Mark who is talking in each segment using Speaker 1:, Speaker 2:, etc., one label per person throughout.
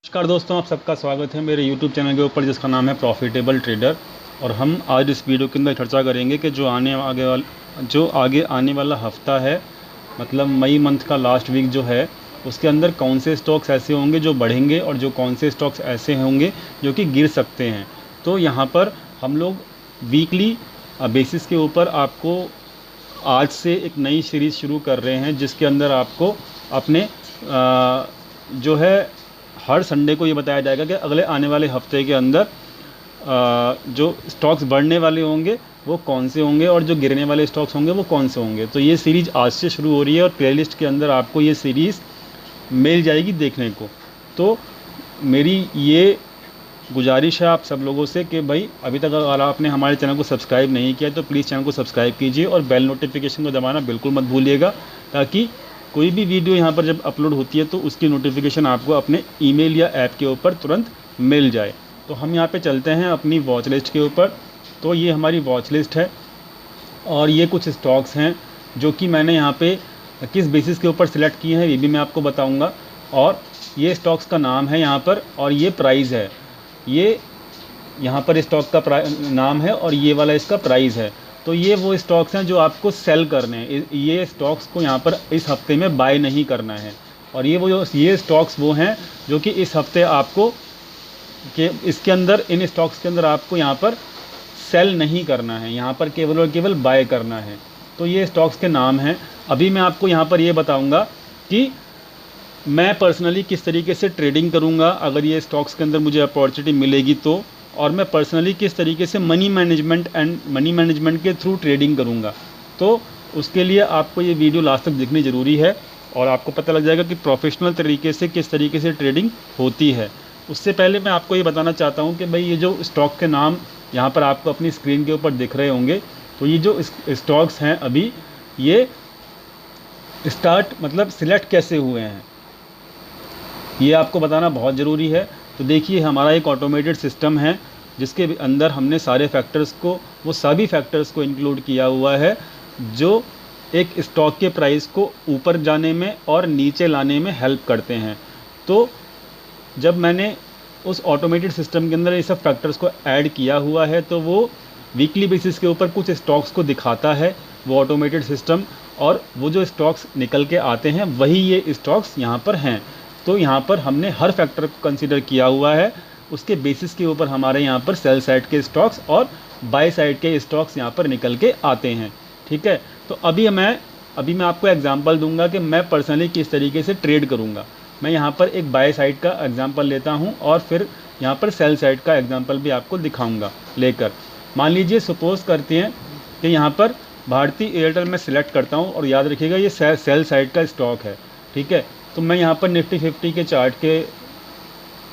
Speaker 1: नमस्कार दोस्तों, आप सबका स्वागत है मेरे YouTube चैनल के ऊपर जिसका नाम है प्रॉफिटेबल ट्रेडर। और हम आज इस वीडियो के अंदर चर्चा करेंगे कि जो आगे आने वाला हफ्ता है, मतलब मई मंथ का लास्ट वीक जो है, उसके अंदर कौन से स्टॉक्स ऐसे होंगे जो बढ़ेंगे और जो कौन से स्टॉक्स ऐसे होंगे जो कि गिर सकते हैं। तो यहाँ पर हम लोग वीकली बेसिस के ऊपर आपको आज से एक नई सीरीज़ शुरू कर रहे हैं, जिसके अंदर आपको अपने जो है हर संडे को ये बताया जाएगा कि अगले आने वाले हफ्ते के अंदर जो स्टॉक्स बढ़ने वाले होंगे वो कौन से होंगे और जो गिरने वाले स्टॉक्स होंगे वो कौन से होंगे। तो ये सीरीज़ आज से शुरू हो रही है और प्लेलिस्ट के अंदर आपको ये सीरीज़ मिल जाएगी देखने को। तो मेरी ये गुजारिश है आप सब लोगों से कि भाई अभी तक अगर आपने हमारे चैनल को सब्सक्राइब नहीं किया तो प्लीज़ चैनल को सब्सक्राइब कीजिए और बेल नोटिफिकेशन को दबाना बिल्कुल मत भूलिएगा, ताकि कोई भी वीडियो यहाँ पर जब अपलोड होती है तो उसकी नोटिफिकेशन आपको अपने ईमेल या ऐप के ऊपर तुरंत मिल जाए। तो हम यहाँ पे चलते हैं अपनी वॉच लिस्ट के ऊपर। तो ये हमारी वॉच लिस्ट है और ये कुछ स्टॉक्स हैं जो कि मैंने यहाँ पे किस बेसिस के ऊपर सिलेक्ट किए हैं ये भी मैं आपको बताऊँगा। और ये स्टॉक्स का नाम है यहाँ पर और ये प्राइस है। ये यहाँ पर स्टॉक का नाम है और ये वाला इसका प्राइस है। तो ये वो स्टॉक्स हैं जो आपको सेल करने हैं। ये स्टॉक्स को यहाँ पर इस हफ्ते में बाय नहीं करना है। और ये स्टॉक्स वो हैं जो कि इस हफ्ते आपको इसके अंदर इन स्टॉक्स के अंदर आपको यहाँ पर सेल नहीं करना है, यहाँ पर केवल और केवल बाय करना है। तो ये स्टॉक्स के नाम हैं। अभी मैं आपको यहाँ पर ये बताऊँगा कि मैं पर्सनली किस तरीके से ट्रेडिंग करूँगा अगर ये स्टॉक्स के अंदर मुझे अपॉर्चुनिटी मिलेगी तो, और मैं पर्सनली किस तरीके से मनी मैनेजमेंट के थ्रू ट्रेडिंग करूँगा। तो उसके लिए आपको ये वीडियो लास्ट तक देखनी ज़रूरी है और आपको पता लग जाएगा कि प्रोफेशनल तरीके से किस तरीके से ट्रेडिंग होती है। उससे पहले मैं आपको ये बताना चाहता हूँ कि भाई ये जो स्टॉक के नाम यहाँ पर आपको अपनी स्क्रीन के ऊपर दिख रहे होंगे, तो ये जो स्टॉक्स हैं अभी ये सिलेक्ट कैसे हुए हैं ये आपको बताना बहुत ज़रूरी है। तो देखिए, हमारा एक ऑटोमेटेड सिस्टम है जिसके अंदर हमने वो सभी फैक्टर्स को इंक्लूड किया हुआ है जो एक स्टॉक के प्राइस को ऊपर जाने में और नीचे लाने में हेल्प करते हैं। तो जब मैंने उस ऑटोमेटेड सिस्टम के अंदर ये सब फैक्टर्स को ऐड किया हुआ है तो वो वीकली बेसिस के ऊपर कुछ स्टॉक्स को दिखाता है वो ऑटोमेटेड सिस्टम, और वो जो स्टॉक्स निकल के आते हैं वही ये स्टॉक्स यहाँ पर हैं। तो यहाँ पर हमने हर फैक्टर को कंसीडर किया हुआ है, उसके बेसिस के ऊपर हमारे यहाँ पर सेल साइड के स्टॉक्स और बाय साइड के स्टॉक्स यहाँ पर निकल के आते हैं। ठीक है, तो अभी मैं आपको एग्जांपल दूंगा कि मैं पर्सनली किस तरीके से ट्रेड करूँगा। मैं यहाँ पर एक बाय साइड का एग्जांपल लेता हूँ और फिर यहाँ पर सेल साइड का एग्जांपल भी आपको दिखाऊँगा लेकर। मान लीजिए सपोज़ करते हैं कि यहाँ पर भारती एयरटेल में सिलेक्ट करता हूँ, और याद रखिएगा ये सेल साइड का स्टॉक है। ठीक है, तो मैं यहाँ पर निफ्टी 50 के चार्ट के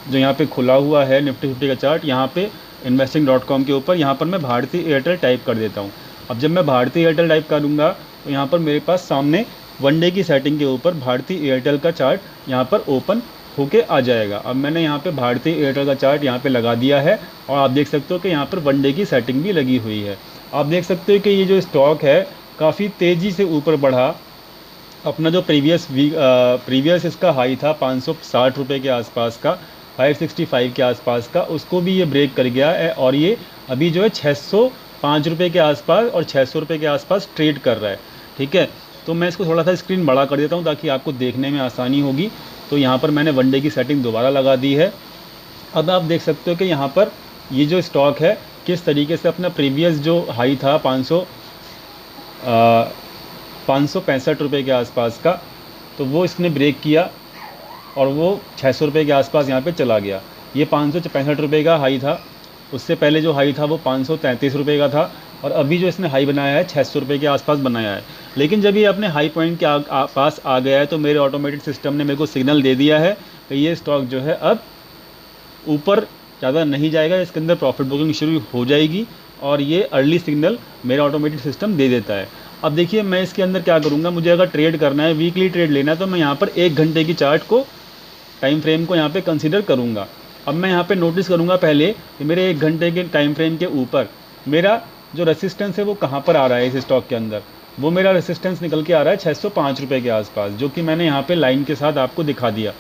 Speaker 1: जो यहाँ पे खुला हुआ है निफ्टी 50 का चार्ट, यहाँ पे investing.com के ऊपर यहाँ पर मैं भारती एयरटेल टाइप कर देता हूँ। अब जब मैं भारती एयरटेल टाइप करूँगा तो यहाँ पर मेरे पास सामने वनडे की सेटिंग के ऊपर भारती एयरटेल का चार्ट यहाँ पर ओपन होके आ जाएगा। अब मैंने यहाँ पे भारती एयरटेल का चार्ट यहाँ पे लगा दिया है और आप देख सकते हो कि यहाँ पर वनडे की सेटिंग भी लगी हुई है। आप देख सकते हो कि ये जो स्टॉक है काफ़ी तेज़ी से ऊपर बढ़ा। अपना जो प्रीवियस इसका हाई था 560 रुपये के आसपास का, 565 के आसपास का, उसको भी ये ब्रेक कर गया है और ये अभी जो है 605 रुपये के आसपास और 600 रुपये के आसपास ट्रेड कर रहा है। ठीक है, तो मैं इसको थोड़ा सा स्क्रीन बड़ा कर देता हूँ ताकि आपको देखने में आसानी होगी। तो यहाँ पर मैंने वनडे की सेटिंग दोबारा लगा दी है। अब आप देख सकते हो कि यहाँ पर ये जो स्टॉक है किस तरीके से अपना प्रीवियस जो हाई था 565 रुपये के आसपास का, तो वो इसने ब्रेक किया और वो 600 रुपये के आसपास यहाँ पे चला गया। ये 565 रुपये का हाई था, उससे पहले जो हाई था वो 533 रुपये का था, और अभी जो इसने हाई बनाया है 600 रुपये के आसपास बनाया है। लेकिन जब ये अपने हाई पॉइंट के पास आ गया है तो मेरे ऑटोमेटेड सिस्टम ने मेरे को सिग्नल दे दिया है कि ये स्टॉक जो है अब ऊपर ज़्यादा नहीं जाएगा, इसके अंदर प्रॉफिट बुकिंग शुरू हो जाएगी, और ये अर्ली सिग्नल मेरा ऑटोमेटेड सिस्टम दे देता है। अब देखिए, मैं इसके अंदर क्या करूँगा, मुझे अगर ट्रेड करना है, वीकली ट्रेड लेना है, तो मैं यहाँ पर 1 घंटे की चार्ट को टाइम फ्रेम को यहाँ पे कंसीडर करूँगा। अब मैं यहाँ पे नोटिस करूँगा पहले कि मेरे 1 घंटे के टाइम फ्रेम के ऊपर मेरा जो रेसिस्टेंस है वो कहाँ पर आ रहा है इस स्टॉक के अंदर। वो मेरा रेसिस्टेंस निकल के आ रहा है 605 रुपये के आसपास, जो कि मैंने यहाँ पे लाइन के साथ आपको दिखा दिया।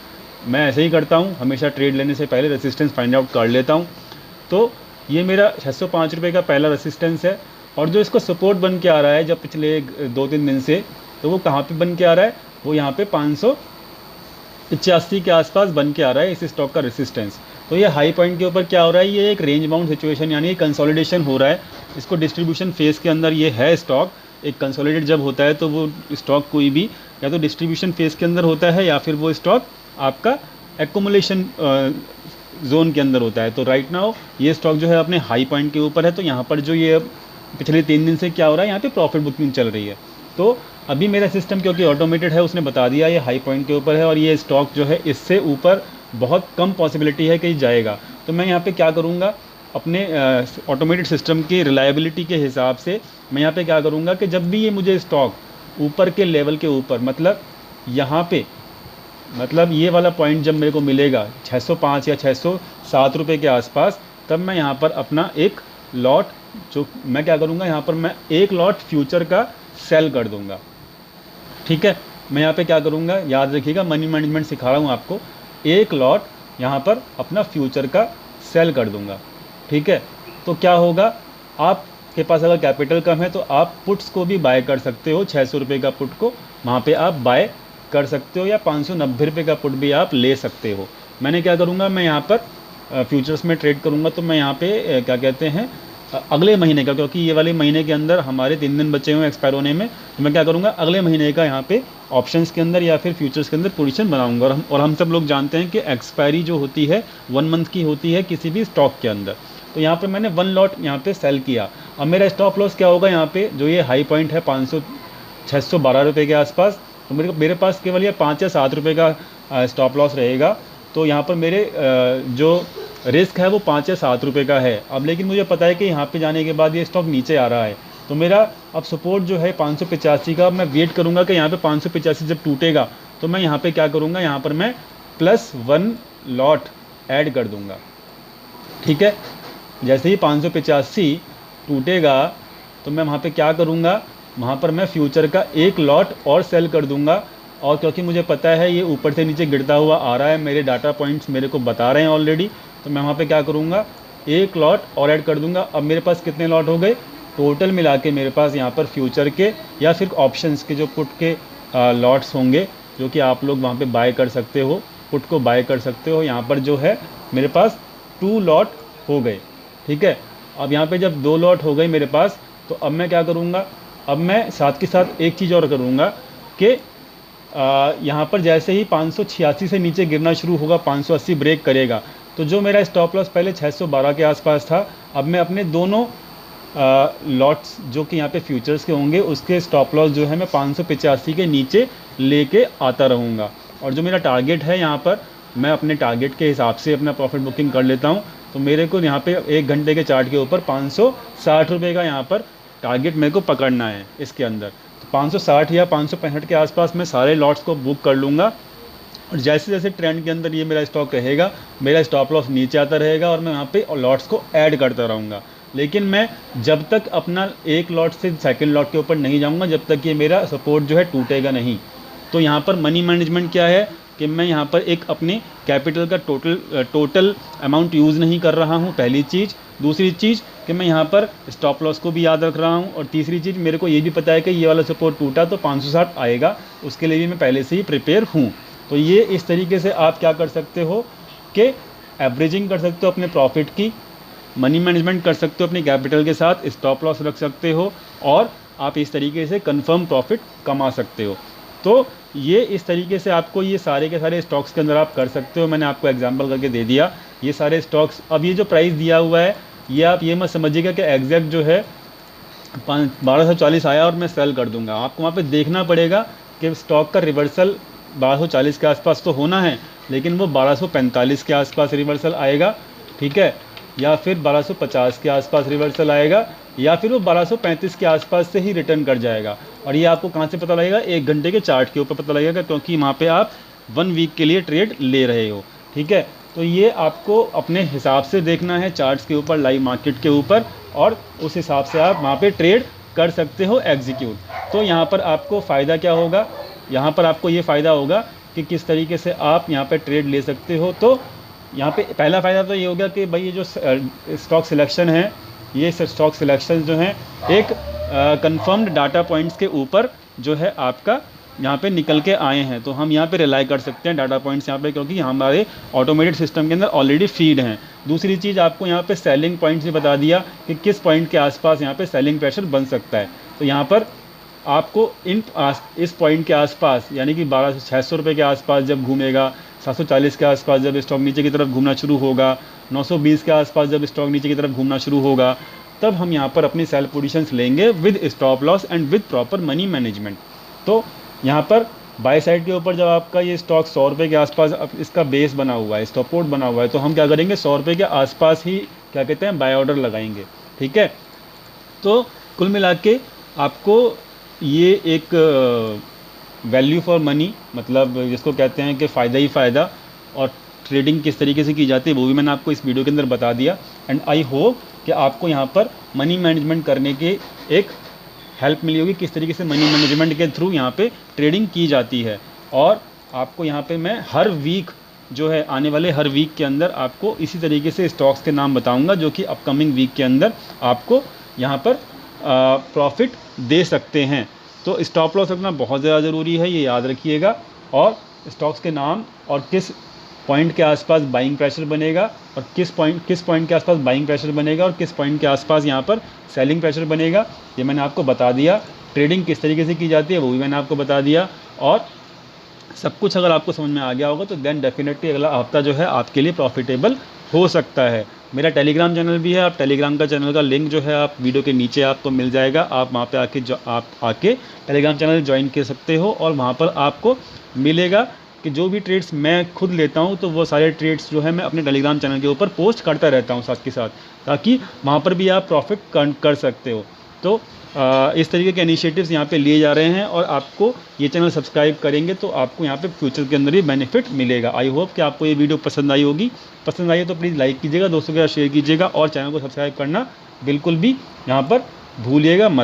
Speaker 1: मैं ऐसे ही करता हूँ, हमेशा ट्रेड लेने से पहले रेसिस्टेंस फाइंड आउट कर लेता हूँ। तो ये मेरा 605 रुपये का पहला रेसिस्टेंस है। और जो इसको सपोर्ट बन के आ रहा है जब पिछले 2-3 दिन से, तो वो कहाँ पे बन के आ रहा है, वो यहाँ पे 585 के आसपास बन के आ रहा है इस स्टॉक का रेसिस्टेंस। तो ये हाई पॉइंट के ऊपर क्या हो रहा है, ये एक रेंज बाउंड सिचुएशन यानी कंसोलिडेशन हो रहा है। इसको डिस्ट्रीब्यूशन फेज के अंदर ये है स्टॉक। एक कंसोलिडेट जब होता है तो वो स्टॉक कोई भी या तो डिस्ट्रीब्यूशन फेज के अंदर होता है या फिर वो स्टॉक आपका एक्यूमुलेशन जोन के अंदर होता है। तो राइट नाउ ये स्टॉक जो है अपने हाई पॉइंट के ऊपर है। तो यहाँ पर जो ये पिछले 3 दिन से क्या हो रहा है, यहाँ पे प्रॉफिट बुकिंग चल रही है। तो अभी मेरा सिस्टम क्योंकि ऑटोमेटेड है, उसने बता दिया ये हाई पॉइंट के ऊपर है और ये स्टॉक जो है इससे ऊपर बहुत कम पॉसिबिलिटी है कि जाएगा। तो मैं यहाँ पे क्या करूँगा, अपने ऑटोमेटेड सिस्टम की रिलायबिलिटी के हिसाब से मैं यहाँ पे क्या करूँगा कि जब भी ये मुझे स्टॉक ऊपर के लेवल के ऊपर, मतलब यहाँ पे, मतलब ये वाला पॉइंट जब मेरे को मिलेगा 605 या 607 रुपये के आसपास, तब मैं यहाँ पर अपना एक लॉट, जो मैं क्या करूँगा, यहाँ पर मैं एक लॉट फ्यूचर का सेल कर दूँगा। ठीक है, मैं यहाँ पे क्या करूँगा, याद रखिएगा, मनी मैनेजमेंट सिखा रहा हूँ आपको। एक लॉट यहाँ पर अपना फ्यूचर का सेल कर दूँगा। ठीक है, तो क्या होगा, आपके पास अगर कैपिटल कम है तो आप पुट्स को भी बाय कर सकते हो। 600 रुपये का पुट को वहाँ पे आप बाय कर सकते हो या 590 रुपये का पुट भी आप ले सकते हो। मैंने क्या करूँगा, मैं यहाँ पर फ्यूचर्स में ट्रेड करूँगा। तो मैं यहाँ पे क्या कहते हैं, अगले महीने का, क्योंकि ये वाले महीने के अंदर हमारे 3 दिन बचे हुए एक्सपायर होने में, तो मैं क्या करूँगा, अगले महीने का यहाँ पे ऑप्शंस के अंदर या फिर फ्यूचर्स के अंदर पोजीशन बनाऊंगा। और हम सब लोग जानते हैं कि एक्सपायरी जो होती है 1 मंथ की होती है किसी भी स्टॉक के अंदर। तो यहाँ पे मैंने 1 लॉट यहाँ पे सेल किया। अब मेरा स्टॉप लॉस क्या होगा, यहाँ पे जो ये हाई पॉइंट है 612 रुपये के आसपास, तो मेरे पास केवल ये 5 या 7 रुपये का स्टॉप लॉस रहेगा। तो यहाँ पर मेरे जो रिस्क है वो 5 या 7 रुपये का है। अब लेकिन मुझे पता है कि यहाँ पे जाने के बाद ये स्टॉक नीचे आ रहा है, तो मेरा अब सपोर्ट जो है 585 का, मैं वेट करूँगा कि यहाँ पे 585 जब टूटेगा तो मैं यहाँ पे क्या करूँगा, यहाँ पर मैं +1 लॉट ऐड कर दूँगा। ठीक है, जैसे ही 585 टूटेगा तो मैं वहाँ पे क्या करूँगा, वहाँ पर मैं फ्यूचर का एक लॉट और सेल कर दूँगा। और क्योंकि मुझे पता है ये ऊपर से नीचे गिरता हुआ आ रहा है, मेरे डाटा पॉइंट्स मेरे को बता रहे हैं ऑलरेडी, तो मैं वहाँ पे क्या करूँगा, एक लॉट और ऐड कर दूँगा। अब मेरे पास कितने लॉट हो गए, टोटल मिला के मेरे पास यहाँ पर फ्यूचर के या फिर ऑप्शंस के जो पुट के लॉट्स होंगे, जो कि आप लोग वहाँ पे बाय कर सकते हो, पुट को बाय कर सकते हो। यहाँ पर जो है मेरे पास 2 लॉट हो गए। ठीक है, अब यहाँ पे जब 2 लॉट हो गए मेरे पास, तो अब मैं क्या करूँगा, अब मैं साथ के साथ एक चीज़ और करूँगा कि यहाँ पर जैसे ही 586 से नीचे गिरना शुरू होगा, 580 ब्रेक करेगा, तो जो मेरा स्टॉप लॉस पहले 612 के आसपास था, अब मैं अपने दोनों लॉट्स जो कि यहाँ पे फ्यूचर्स के होंगे उसके स्टॉप लॉस जो है मैं 585 के नीचे लेके आता रहूँगा। और जो मेरा टारगेट है, यहाँ पर मैं अपने टारगेट के हिसाब से अपना प्रॉफिट बुकिंग कर लेता हूँ। तो मेरे को यहाँ पे 1 घंटे के चार्ट के ऊपर 560 रुपये का यहाँ पर टारगेट मेरे को पकड़ना है इसके अंदर। तो 560 या 565 के आसपास मैं सारे लॉट्स को बुक कर लूँगा। और जैसे जैसे ट्रेंड के अंदर ये मेरा स्टॉक रहेगा, मेरा स्टॉप लॉस नीचे आता रहेगा और मैं वहाँ पे लॉट्स को ऐड करता रहूँगा। लेकिन मैं जब तक अपना एक लॉट से सेकंड लॉट के ऊपर नहीं जाऊँगा, जब तक ये मेरा सपोर्ट जो है टूटेगा नहीं। तो यहाँ पर मनी मैनेजमेंट क्या है कि मैं यहाँ पर एक अपने कैपिटल का टोटल अमाउंट यूज़ नहीं कर रहा हूँ, पहली चीज़। दूसरी चीज़ कि मैं यहाँ पर स्टॉप लॉस को भी याद रख रहा हूँ। और तीसरी चीज़, मेरे को ये भी पता है कि ये वाला सपोर्ट टूटा तो 560 आएगा, उसके लिए भी मैं पहले से ही प्रिपेयर हूँ। तो ये इस तरीके से आप क्या कर सकते हो कि एवरेजिंग कर सकते हो अपने प्रॉफिट की, मनी मैनेजमेंट कर सकते हो अपने कैपिटल के साथ, स्टॉप लॉस रख सकते हो और आप इस तरीके से कंफर्म प्रॉफिट कमा सकते हो। तो ये इस तरीके से आपको ये सारे के सारे स्टॉक्स के अंदर आप कर सकते हो। मैंने आपको एग्जांपल करके दे दिया ये सारे स्टॉक्स। अब ये जो प्राइस दिया हुआ है, ये आप ये मत समझिएगा कि एग्जैक्ट जो है 1240 आया और मैं सेल कर दूंगा। आपको वहाँ पे देखना पड़ेगा कि स्टॉक का रिवर्सल 1240 के आसपास तो होना है, लेकिन वो 1245 के आसपास रिवर्सल आएगा, ठीक है, या फिर 1250 के आसपास रिवर्सल आएगा, या फिर वो 1235 के आसपास से ही रिटर्न कर जाएगा। और ये आपको कहाँ से पता लगेगा? 1 घंटे के चार्ट के ऊपर पता लगेगा, क्योंकि वहाँ पे आप 1 वीक के लिए ट्रेड ले रहे हो, ठीक है। तो ये आपको अपने हिसाब से देखना है, चार्ट्स के ऊपर, लाइव मार्केट के ऊपर, और उस हिसाब से आप वहाँ पे ट्रेड कर सकते हो एग्जीक्यूट। तो यहाँ पर आपको फ़ायदा क्या होगा? यहाँ पर आपको ये फ़ायदा होगा कि किस तरीके से आप यहाँ पे ट्रेड ले सकते हो। तो यहाँ पे पहला फ़ायदा तो ये हो गया कि भाई ये जो स्टॉक सिलेक्शन है, ये स्टॉक सिलेक्शन जो है एक कंफर्म्ड डाटा पॉइंट्स के ऊपर जो है आपका यहाँ पे निकल के आए हैं। तो हम यहाँ पे रिलाई कर सकते हैं डाटा पॉइंट्स यहाँ पे, क्योंकि हमारे ऑटोमेटेड सिस्टम के अंदर ऑलरेडी फीड हैं। दूसरी चीज़, आपको यहाँ पे सेलिंग पॉइंट्स भी बता दिया कि किस पॉइंट के आसपास यहाँ पे सेलिंग प्रेशर बन सकता है। तो यहाँ पर आपको इस पॉइंट के आसपास, यानी कि 1200-600 रुपये के आसपास जब घूमेगा, 740 के आसपास जब स्टॉक नीचे की तरफ घूमना शुरू होगा, 920 के आसपास जब स्टॉक नीचे की तरफ घूमना शुरू होगा, तब हम यहाँ पर अपनी सेल पोजीशंस लेंगे with stop loss and with proper money management. तो यहाँ पर बाय साइड के ऊपर जब आपका ये स्टॉक 100 रुपये के आसपास इसका बेस बना हुआ है, सपोर्ट बना हुआ है, तो हम क्या करेंगे, 100 रुपये के आसपास ही क्या कहते हैं बाय ऑर्डर लगाएंगे। ठीक है, तो कुल मिला के आपको ये एक वैल्यू फॉर मनी, मतलब जिसको कहते हैं कि फ़ायदा ही फ़ायदा, और ट्रेडिंग किस तरीके से की जाती है वो भी मैंने आपको इस वीडियो के अंदर बता दिया। एंड आई होप कि आपको यहाँ पर मनी मैनेजमेंट करने के एक हेल्प मिली होगी, किस तरीके से मनी मैनेजमेंट के थ्रू यहाँ पे ट्रेडिंग की जाती है। और आपको यहाँ पे मैं हर वीक जो है, आने वाले हर वीक के अंदर आपको इसी तरीके से स्टॉक्स के नाम बताऊँगा जो कि अपकमिंग वीक के अंदर आपको यहाँ पर प्रॉफिट दे सकते हैं। तो स्टॉप लॉस रखना बहुत ज़्यादा ज़रूरी है, ये याद रखिएगा। और स्टॉक्स के नाम और किस पॉइंट के आसपास बाइंग प्रेशर बनेगा, और किस पॉइंट के आसपास बाइंग प्रेशर बनेगा, और किस पॉइंट के आसपास यहाँ पर सेलिंग प्रेशर बनेगा, ये मैंने आपको बता दिया। ट्रेडिंग किस तरीके से की जाती है वो भी मैंने आपको बता दिया। और सब कुछ अगर आपको समझ में आ गया होगा तो देन डेफिनेटली अगला हफ्ता जो है आपके लिए प्रॉफिटेबल हो सकता है। मेरा टेलीग्राम चैनल भी है, आप टेलीग्राम का चैनल का लिंक जो है आप वीडियो के नीचे आपको मिल जाएगा। आप वहाँ पे आके टेलीग्राम चैनल ज्वाइन कर सकते हो, और वहाँ पर आपको मिलेगा कि जो भी ट्रेड्स मैं खुद लेता हूँ तो वो सारे ट्रेड्स जो है मैं अपने टेलीग्राम चैनल के ऊपर पोस्ट करता रहता हूँ साथ के साथ, ताकि वहाँ पर भी आप प्रॉफिट कर सकते हो। तो इस तरीके के इनिशिएटिव्स यहाँ पे लिए जा रहे हैं, और आपको ये चैनल सब्सक्राइब करेंगे तो आपको यहाँ पे फ्यूचर के अंदर भी बेनिफिट मिलेगा। आई होप कि आपको ये वीडियो पसंद आई होगी। पसंद आई है तो प्लीज़ लाइक कीजिएगा, दोस्तों के साथ शेयर कीजिएगा, और चैनल को सब्सक्राइब करना बिल्कुल भी यहाँ पर भूलिएगा मत।